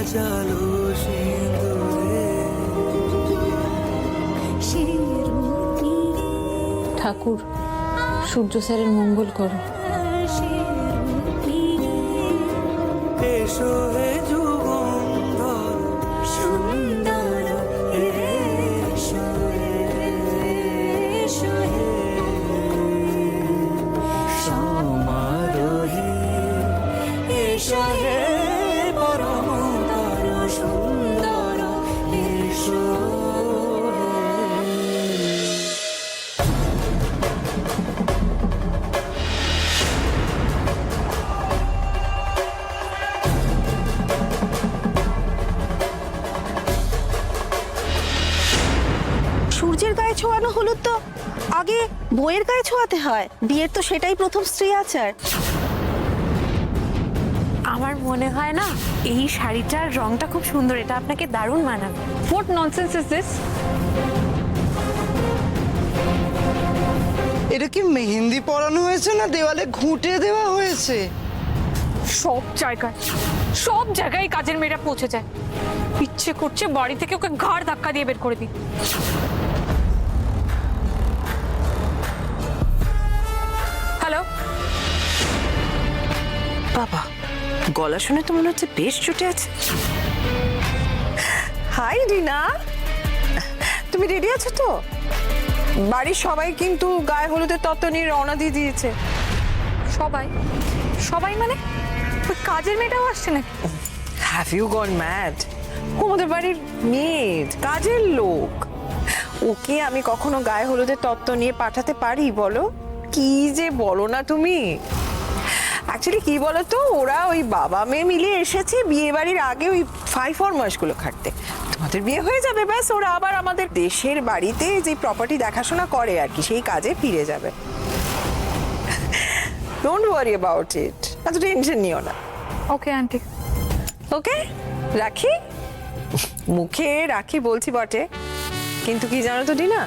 ভেজালো সিঁদুরে। ঠাকুর সূর্য স্যারের মঙ্গল করো। এসো হে যুগন্ধর সুন্দর, এসো এসো হে সমারোহে, এসো হে পরমতর সুন্দর, এসো সূর্যের গায়ে ছোঁয়ানো হলুদ তো আগে বইয়ের গায়ে ছোঁয়াতে হয়, বিয়ের তো সেটাই প্রথম স্ত্রী আচার। আমার মনে হয় না এই শাড়িটার রংটা খুব সুন্দর, এটা আপনাকে দারুণ মানাবে। What nonsense is this? এটা কি মেহেন্দি পরানো হয়েছে না দেওয়ালে ঘুঁটে দেওয়া হয়েছে? সব জায়গায় কাজের মেয়েরা পৌঁছে যায়। ইচ্ছে করছে বাড়ি থেকে ওকে ঘাড় ধাক্কা দিয়ে বের করে দিই। হ্যালো, বাবা, গলা শুনে তো মনে হচ্ছে বেশ চুটে আছে। হাই রিনা, তুমি রেডি আছো তো? বাড়ির সবাই কিন্তু গায়ে হলুদের তত্ত্ব নিয়ে রওনা দিয়ে দিয়েছে। সবাই সবাই মানে ওই কাজের মেয়েটাও আসছে নাকি? Have you gone mad? আমাদের বাড়ির মেয়ে, কাজের লোক। ওকে আমি কখনো গায়ে হলুদের তত্ত্ব নিয়ে পাঠাতে পারি বলো? কি যে বলো না তুমি। অ্যাকচুয়ালি কি বলতো, ওরা ওই বাবা মেয়ে মিলে এসেছে বিয়ে বাড়ির আগে ওই 5 ফরমাসগুলো খাটতে। তোমাদের বিয়ে হয়ে যাবে, ব্যাস ওরা আবার আমাদের দেশের বাড়িতে যে প্রপার্টি দেখাশোনা করে আর কি, সেই কাজে ফিরে যাবে। ডোন্ট ওয়ারি অ্যাবাউট ইট, এত টেনশন নিও না। Okay aunty. ওকে রাখি, মুখে রাখি বলছি বটে, কিন্তু কি জানো তো ডিনা,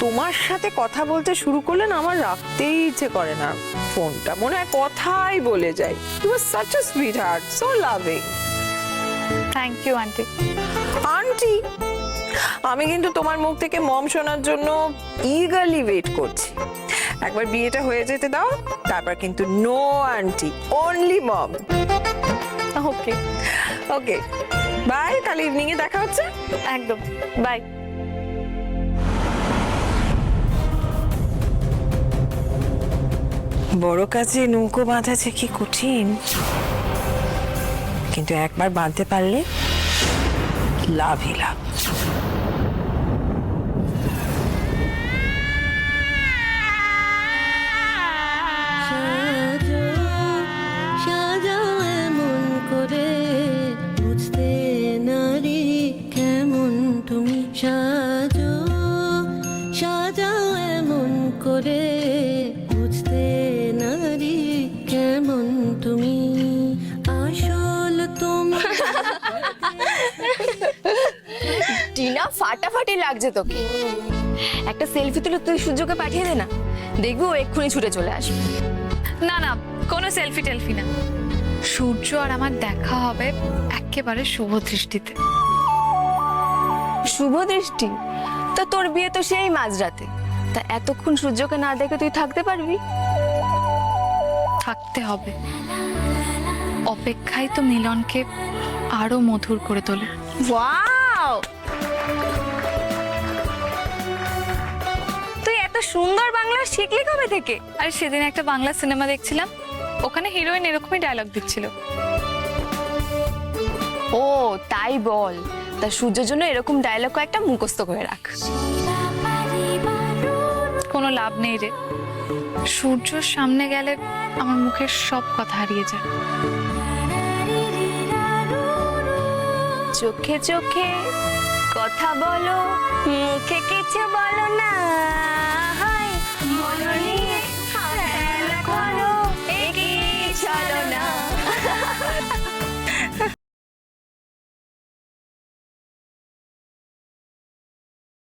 তোমার সাথে কথা বলতে শুরু করলে না আমার রাখতেই ইচ্ছে করে না ফোনটা, মনে হয় কথাই বলে যাই। You are such a sweetheart, so loving. Thank you aunty. Aunty, আমি কিন্তু তোমার মুখ থেকে মম শোনার জন্য ইগারলি ওয়েট করছি। একবার বিয়েটা হয়ে যেতে দাও, তারপর কিন্তু নো আন্টি, অনলি মম। ওকে ওকে বাই, কাল ইভিনিং এ দেখা হচ্ছে। একদম, বাই। বড় কাজে নৌকো বাঁধা যে কি কঠিন, কিন্তু একবার বাঁধতে পারলে লাভই লাভ। সাজাও এমন করে বুঝতে নারী কেমন তুমি, সাজো সাজাও এমন করে বুঝতে নারী কেমন তুমি, আসল তুমি। টিনা, ফাটাফাটি লাগছে তোকে। একটা সেলফি তুলে তুই সূর্যকে পাঠিয়ে দে না, দেখবি ও এক্ষুনি ছুটে চলে আসবে। না না, কোনো সেলফি টেলফি না। সূর্য আর আমার দেখা হবে একেবারে শুভ দৃষ্টিতে। শুভ দৃষ্টি? তো তোর বিয়ে তো সেই মাঝরাতে, তা এতক্ষণ সূর্যকে না দেখে তুই থাকতে পারবি? থাকতে হবে, অপেক্ষাই তো মিলনকে আরো মধুর করে তোলে। ওয়াও, তুই এত সুন্দর বাংলা শিখলি কবে থেকে? আর সেদিন একটা বাংলা সিনেমা দেখছিলাম, ওখানে হিরোইন এরকমই ডায়লগ দিচ্ছিল। ও তাই বল, তা সূর্যের জন্য এরকম ডায়লগ কয়েকটা মুখস্থ করে রাখ। কোনো লাভ নেই রে, সূর্যর সামনে গেলে আমার মুখের সব কথা হারিয়ে যায়। চোখে চোখে কথা বলো, মুখে কিছু বলো না।